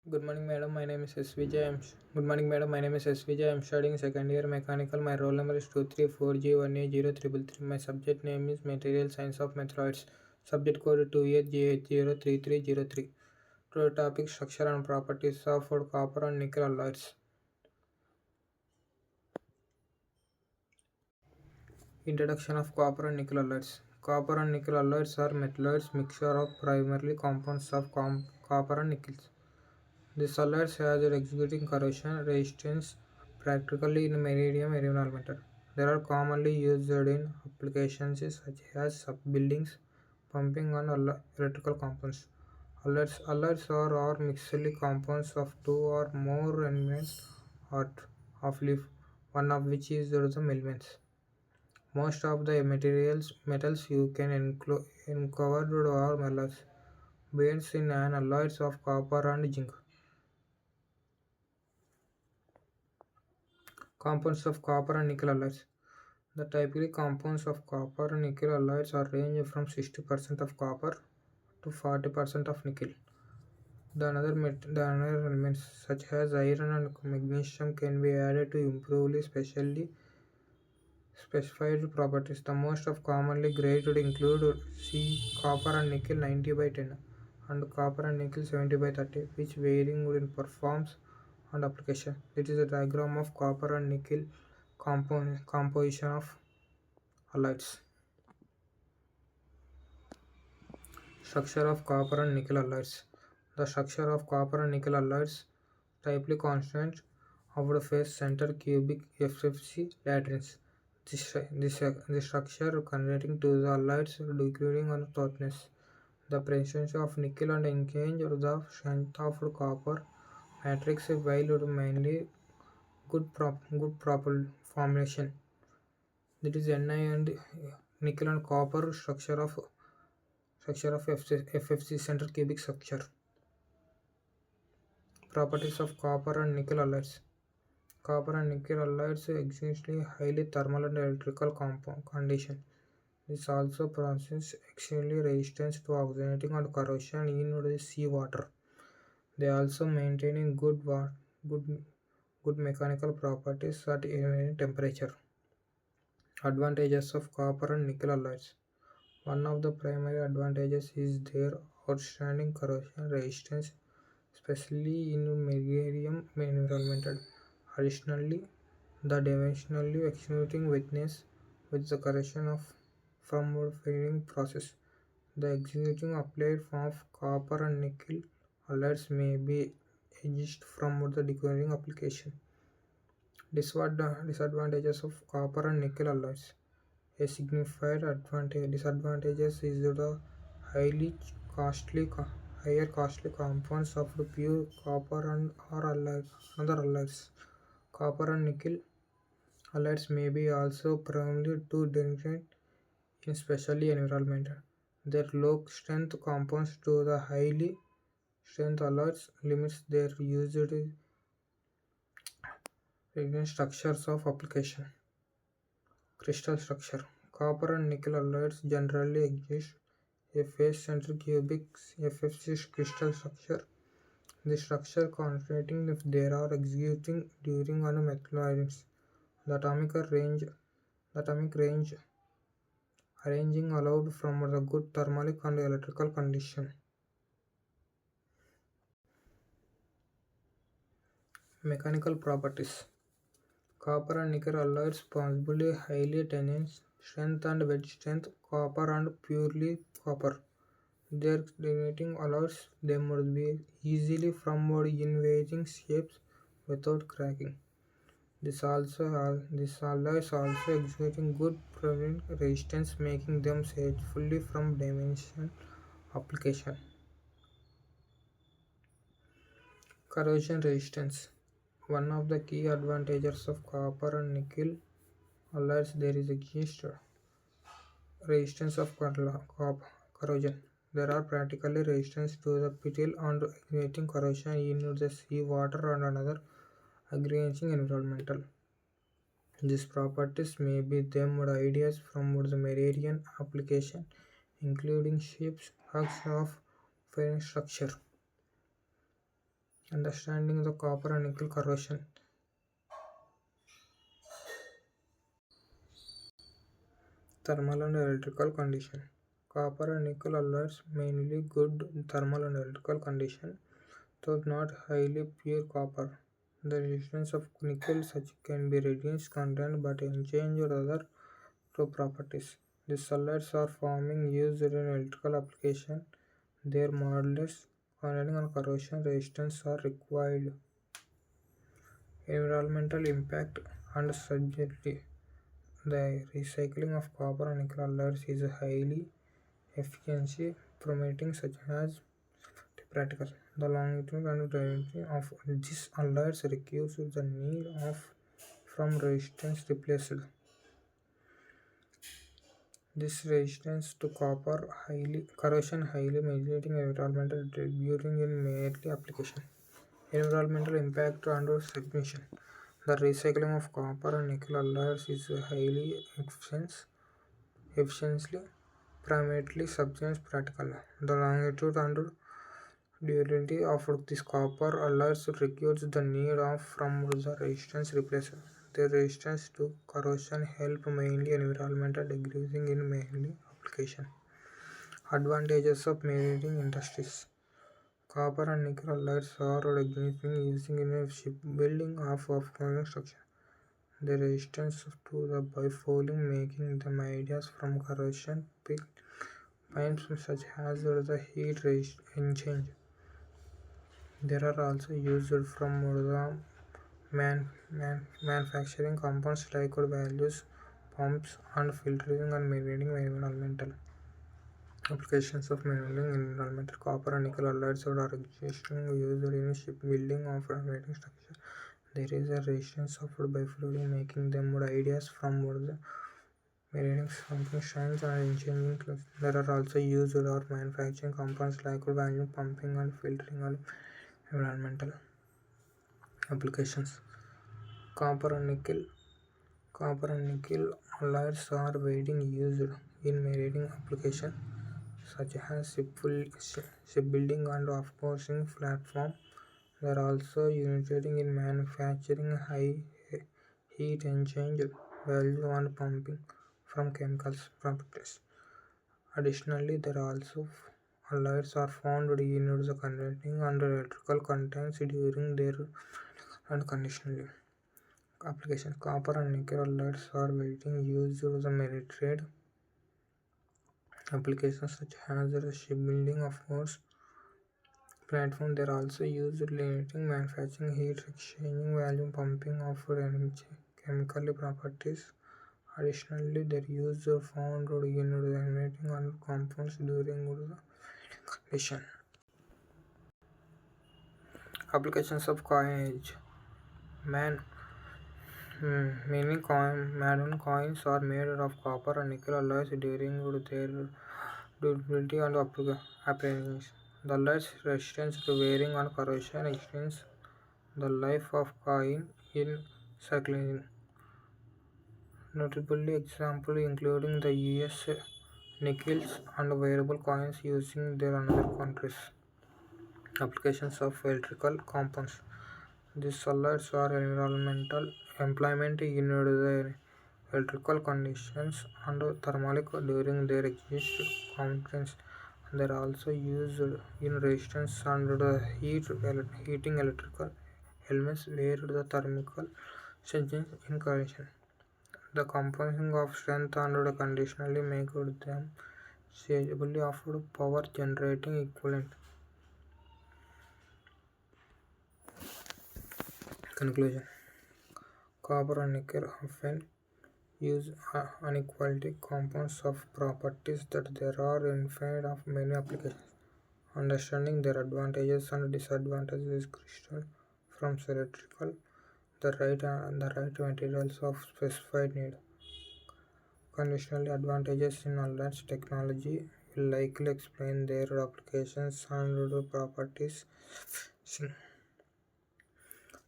Good morning, madam. My name is S. Vijay. Good morning, madam. My name is S. Vijay. I'm studying second year mechanical. My roll number is 234G1A0333. My subject name is Material Science of Meteoroids. Subject code 28G803303. To topic structure and properties of copper and nickel alloys. Introduction of copper and nickel alloys. Copper and nickel alloys are metalloids mixture of primarily compounds of copper and nickel. This alloys has an executing corrosion resistance practically in medium environment. They are commonly used in applications such as buildings, pumping, and electrical compounds. Alloys are mixed compounds of two or more elements or of leaf, one of which is the elements. Most of the metals you can uncover are alloys, based in an alloys of copper and zinc. Compounds of copper and nickel alloys. The typical compounds of copper and nickel alloys are range from 60% of copper to 40% of nickel. The other elements such as iron and magnesium can be added to improve specially specified properties. The most of commonly graded include copper and nickel 90 by 10 and copper and nickel 70 by 30, which varying in performance and application. It is a diagram of copper and nickel composition of alloys. Structure of copper and nickel alloys. The structure of copper and nickel alloys typically constant of the phase center cubic FFC latrines. This structure connecting to the alloys decreasing on thoughtness. The presence of nickel and engage the strength of copper matrix while mainly good proper formulation. That is Ni and nickel and copper structure of FFC center cubic structure. Properties of copper and nickel alloys. Copper and nickel alloys exist highly thermal and electrical condition. This also possesses extremely resistance to oxidation and corrosion in the seawater. They also maintaining good good mechanical properties at any temperature. Advantages of copper and nickel alloys. One of the primary advantages is their outstanding corrosion resistance, especially in medium environment. Additionally, the dimensionally executing witness with the correction of from the fading process. The executing applied of copper and nickel alloys may be edged from the decoding application. Disadvantages of copper and nickel alloys. A significant disadvantages is the highly costly higher costly compounds of the pure copper and or other alloys. Copper and nickel alloys may be also prone to degenerate in specially environment. Their low strength compounds to the highly strength alloys limits their used structures of application. Crystal structure. Copper and nickel alloys generally exist a phase center cubic FFC crystal structure. The structure concentrating if there are executing during on metalloids. The atomic range arranging allowed from the good thermalic and electrical condition. Mechanical properties. Copper and nickel alloys possibly highly tensile strength and wedge strength copper and purely copper. Their deteriorating allows them to be easily from invading shapes without cracking. This alloys also exhibiting good prevent resistance, making them safe fully from dimension application. Corrosion resistance. One of the key advantages of copper and nickel alloys there is against resistance of corrosion. There are practically resistance to the pittle and igniting corrosion in the sea, water, and another aggregating environmental. These properties may be them ideas from the marine application, including ships, hugs of fine structure. Understanding the copper and nickel corrosion. Thermal and electrical condition. Copper and nickel alloys mainly good thermal and electrical condition, though not highly pure copper. The resistance of nickel such can be reduced content but unchanged or other two properties. These alloys are forming used in electrical application. Their modulus, corrosion and corrosion resistance are required. Environmental impact and sustainability. The recycling of copper and nickel alloys is highly efficiency promoting such as practical. The longitude and durability of these alloys reduces the need of from resistance replaced. This resistance to copper highly corrosion highly mitigating environmental during in mainly application. Environmental impact and submission. The recycling of copper and nickel alloys is highly efficiently primarily substance practical. The longitude and durability of this copper alloys reduce the need of from the resistance replaced. The resistance to corrosion help mainly environmental decreasing in mainly application. Advantages of marine industries. Copper and nickel alloys are existing using in shipbuilding of construction. The resistance to the bifouling making them ideas from corrosion pipes such as the heat exchange. There are also used from the manufacturing compounds like values, pumps, and filtering and maintaining environmental applications of maintaining environmental copper and nickel alloys are existing used in shipbuilding of maintaining structure. There is a resistance offered by fluiding making them ideas from the maintaining something strange and changing clothes. There are also used or manufacturing compounds like value pumping and filtering and environmental applications. Copper and nickel. Copper and nickel alloys are widely used in marine applications such as shipbuilding and offshore platform. They are also used in manufacturing high heat exchange valve and pumping from chemicals properties. Additionally, there are also alloys are found in the conducting and electrical contents during their and conditioning applications. Copper and nickel alloys are widely used in the military applications such as the shipbuilding of force platform. They are also used in limiting manufacturing, heat exchanging, volume pumping of energy, chemical properties. Additionally, their use are found in eliminating and compounds during the condition. Applications of coinage. Man, modern coins are made of copper and nickel alloys during their durability and appearance. The alloys resistance to wearing and corrosion extends the life of coin in circulating. Notable examples including the US nickels and wearable coins using their another countries. Applications of electrical compounds. These solids are environmental employment in the electrical conditions and thermalic during their existence conference. They are also used in resistance and the heating electrical elements where the thermal changes in correction. The compounding of strength and conditionally make them suitable of power generating equivalent. Conclusion. Copper and nickel often use inequality compounds of properties that there are infinite of many applications. Understanding their advantages and disadvantages is crucial from electrical the right materials of specified need. Conditional advantages in alliance technology will likely explain their applications and properties.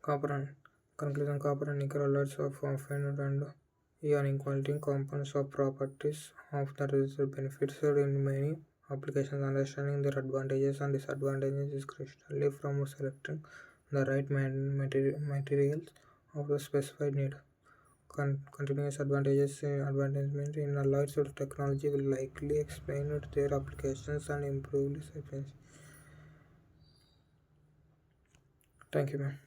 Copper and conclusion copper and nickel alloys of finite and inequality compounds of properties of the result benefits in many applications. Understanding their advantages and disadvantages is crucial from selecting the right materials of the specified need. Continuous advancement in alloys technology will likely expand their applications and improve efficiency. Thank you, ma'am.